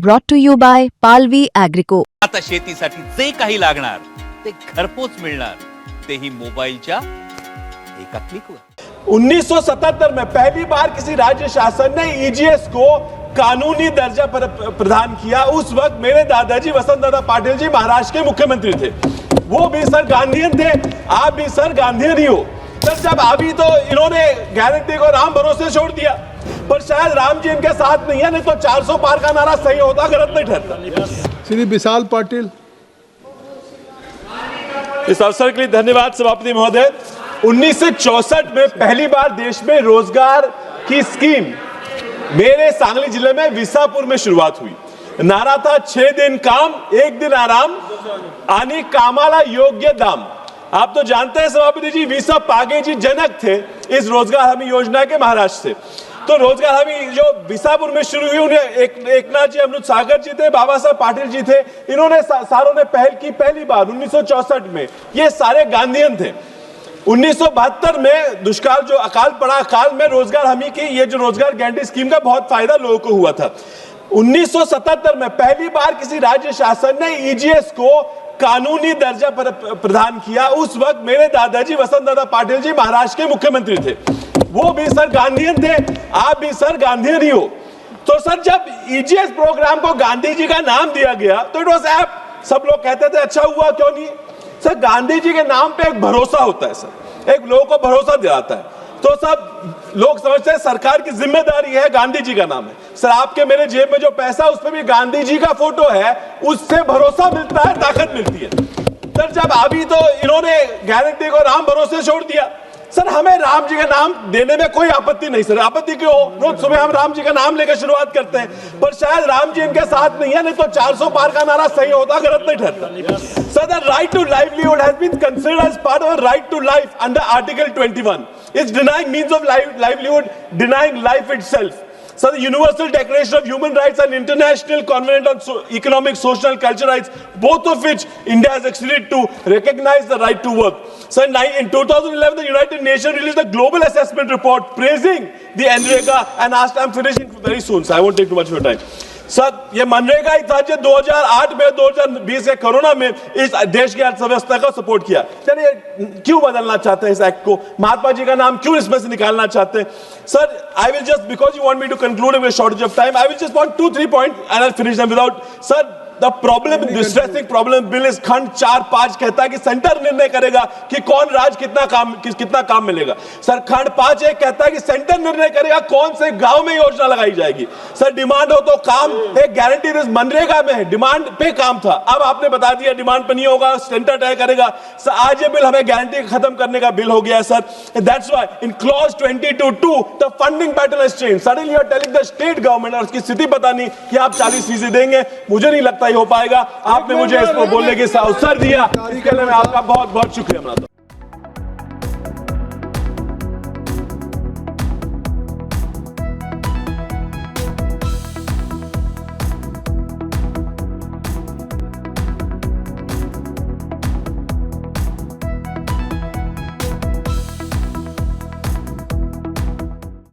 brought to you by Palvi Agrico. आता शेतीसाठी जे काही लागणार ते घरपोच मिळणार, तेही मोबाईलच्या एका क्लिकवर। 1977 में पहली बार किसी राज्य शासन ने ईजीएस को कानूनी दर्जा प्रदान किया। उस वक्त मेरे दादाजी वसंतदादा पाटिल जी महाराष्ट्र के मुख्यमंत्री थे। वो भी सर गांधीयन थे, आप भी सर गांधीयन ही हो। सर जब अभी तो इन्होंने गारंटी को राम भरोसे छोड़ दिया, पर शायद राम जी इनके साथ नहीं है, नहीं तो 400 पार का नारा सही होता, गलत नहीं ठहरता। श्री विशाल पाटिल। इस अवसर के लिए धन्यवाद सभापति महोदय। 1964 में पहली बार देश में रोजगार की स्कीम मेरे सांगली जिले में विसापुर में शुरुआत हुई। नारा था 6 दिन काम 1 दिन आराम आणि कामाला योग्य दाम। आप तो जानते हैं सभापति जी, वीसा पागे जी जनक थे इस रोजगार हमी योजना के महाराष्ट्र से। तो रोजगार हमी जो विसापुर में शुरू हुई, उन्हें एकनाथ जी, अमृत सागर जी थे, बाबा साहब पाटिल जी थे, इन्होंने सारों ने पहल की पहली बार 1964 में। ये सारे गांधीयन थे। 1972 में दुष्काल जो अकाल पड़ा, अकाल में रोजगार हमी की ये जो रोजगार गारंटी स्कीम का बहुत फायदा लोगों को हुआ था। 1977 में पहली बार किसी राज्य शासन ने ईजीएस को कानूनी दर्जा प्रदान किया। उस वक्त मेरे दादाजी वसंतदादा पाटिल जी महाराष्ट्र के मुख्यमंत्री थे। वो भी सर गांधीयन थे, आप भी सर गांधीयन ही हो। तो सर जब ईजीएस प्रोग्राम को गांधी जी का नाम दिया गया तो इट वाज ऐप। सब लोग कहते थे अच्छा हुआ, क्यों नहीं। सर गांधी जी के नाम पे एक भरोसा होता है, सर एक लोगों को भरोसा दिलाता है। तो सब लोग समझते हैं सरकार की जिम्मेदारी है, गांधी जी का नाम है। सर आपके मेरे जेब में जो पैसा उस पर भी गांधी जी का फोटो है, उससे भरोसा मिलता है, ताकत मिलती है। सर जब अभी तो इन्होंने गारंटी को राम भरोसे छोड़ दिया। सर हमें राम जी का नाम देने में कोई आपत्ति नहीं। सर आपत्ति क्यों? रोज सुबह हम राम जी का नाम लेकर शुरुआत करते हैं, पर शायद राम जी इनके साथ नहीं है, नहीं तो 400 पार का नारा सही होता, गलत नहीं ठहरता। Sir the right to livelihood has been considered as part of right to life under article 21। It's denying means of livelihood, denying life itself. So the Universal Declaration of Human Rights and International Covenant on Economic, Social and Cultural Rights, both of which India has acceded to, recognize the right to work. So in 2011, the United Nations released a global assessment report praising the NREGA and asked, I'm finishing very soon, so I won't take too much of your time. Sir ये मनरेगा ही था जो 2008 में 2020 के corona में इस देश की अर्थव्यवस्था का सपोर्ट किया। चलिए क्यों बदलना चाहते हैं इस एक्ट को? महात्मा जी का नाम क्यों इसमें से निकालना चाहते हैं? Sir I will just, because you want me to conclude with shortage of time, I will just want 2-3 point and I finish them without. Sir the problem distressing problem bill is खंड 4-5 कहता है कि centre निर्णय करेगा कि कौन राज्य कितना काम मिलेगा। सर खंड 5-1 कहता है कि सेंटर निर्णय करेगा कौन से गांव में योजना लगाई जाएगी। सर डिमांड हो तो काम एक गारंटी मनरेगा में है, डिमांड पे काम था, अब आपने बता दिया डिमांड पे नहीं होगा, सेंटर तय करेगा। सर आज ये बिल हमें गारंटी खत्म करने का बिल हो गया है sir. That's why in clause 22(2) the funding pattern has changed. Suddenly you are telling the state government, और उसकी स्थिति पता नहीं कि आप 40% देंगे, मुझे नहीं लगता हो पाएगा। आपने मुझे इसको बोलने के अवसर दिया, इसके लिए मैं आपका बहुत बहुत शुक्रिया मनाता हूं।